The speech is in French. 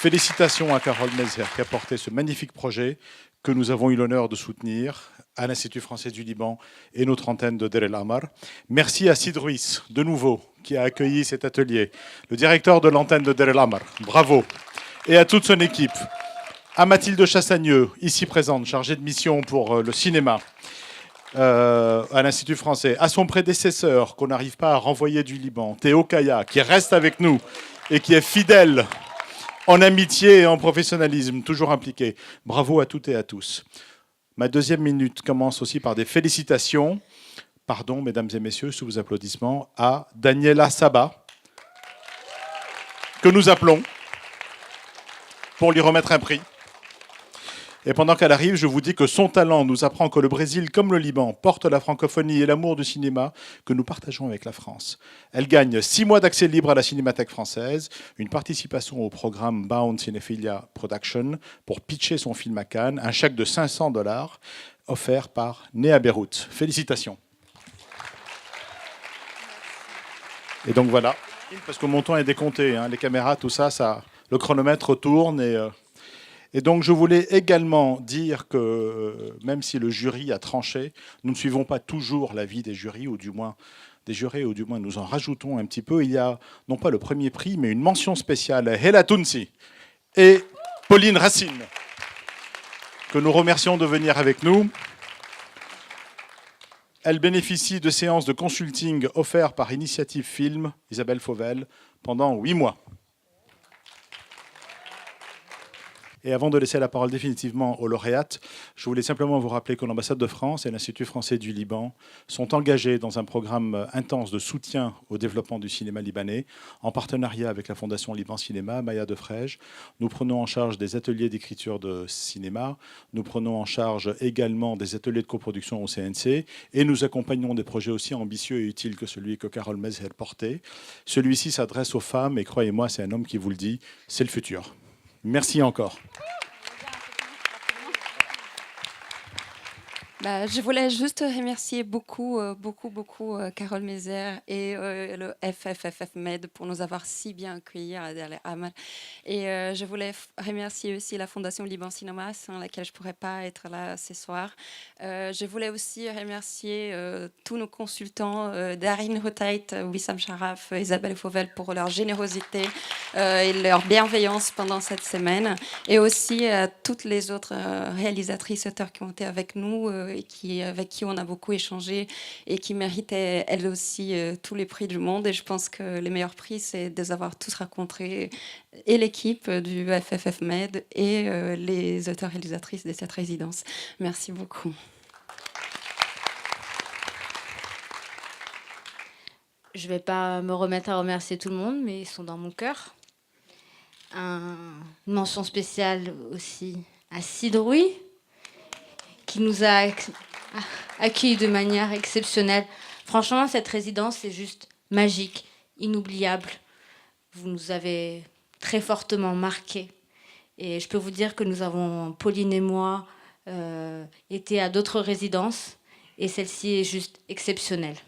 Félicitations à Carole Mezer qui a porté ce magnifique projet que nous avons eu l'honneur de soutenir à l'Institut français du Liban et notre antenne de Deir el-Amar. Merci à Sid Ruiz, de nouveau, qui a accueilli cet atelier, le directeur de l'antenne de Deir el-Amar, bravo, et à toute son équipe, à Mathilde Chassagneux, ici présente, chargée de mission pour le cinéma, à l'Institut français, à son prédécesseur qu'on n'arrive pas à renvoyer du Liban, Théo Kaya, qui reste avec nous et qui est fidèle en amitié et en professionnalisme, toujours impliqué. Bravo à toutes et à tous. Ma deuxième minute commence aussi par des félicitations, pardon mesdames et messieurs, sous vos applaudissements, à Daniela Saba, que nous appelons pour lui remettre un prix. Et pendant qu'elle arrive, je vous dis que son talent nous apprend que le Brésil, comme le Liban, porte la francophonie et l'amour du cinéma que nous partageons avec la France. Elle gagne 6 mois d'accès libre à la Cinémathèque française, une participation au programme Bound Cinephilia Production pour pitcher son film à Cannes, un chèque de $500 offert par Néa Beyrouth. Félicitations. Et donc voilà, parce que mon temps est décompté, hein, les caméras, tout ça, le chronomètre tourne et donc je voulais également dire que même si le jury a tranché, nous ne suivons pas toujours l'avis des jurys, ou du moins des jurés, ou du moins nous en rajoutons un petit peu. Il y a non pas le premier prix, mais une mention spéciale à Hela Tounsi et Pauline Racine, que nous remercions de venir avec nous. Elle bénéficie de séances de consulting offertes par Initiative Film, Isabelle Fauvel, pendant 8 mois. Et avant de laisser la parole définitivement aux lauréates, je voulais simplement vous rappeler que l'ambassade de France et l'Institut français du Liban sont engagés dans un programme intense de soutien au développement du cinéma libanais, en partenariat avec la Fondation Liban Cinéma, Maya Defrege. Nous prenons en charge des ateliers d'écriture de cinéma, nous prenons en charge également des ateliers de coproduction au CNC, et nous accompagnons des projets aussi ambitieux et utiles que celui que Carole Mezer portait. Celui-ci s'adresse aux femmes, et croyez-moi, c'est un homme qui vous le dit, c'est le futur. Merci encore. Je voulais juste remercier beaucoup Carole Mezer et le FFF Med pour nous avoir si bien accueillis à Deir el-Amar. Et je voulais remercier aussi la Fondation Liban Cinéma, sans laquelle je ne pourrais pas être là ce soir. Je voulais aussi remercier tous nos consultants, Darin Hotait, Wissam Sharaf, Isabelle Fauvel, pour leur générosité et leur bienveillance pendant cette semaine. Et aussi à toutes les autres réalisatrices, auteurs qui ont été avec nous, et avec qui on a beaucoup échangé et qui méritaient elles aussi tous les prix du monde. Et je pense que les meilleurs prix, c'est de les avoir tous rencontrés, et l'équipe du FFF Med et les auteurs-réalisatrices de cette résidence. Merci beaucoup. Je ne vais pas me remettre à remercier tout le monde, mais ils sont dans mon cœur. Une mention spéciale aussi à Sid Ruiz, qui nous a accueillis de manière exceptionnelle. Franchement, cette résidence est juste magique, inoubliable. Vous nous avez très fortement marqués. Et je peux vous dire que nous avons, Pauline et moi, été à d'autres résidences. Et celle-ci est juste exceptionnelle.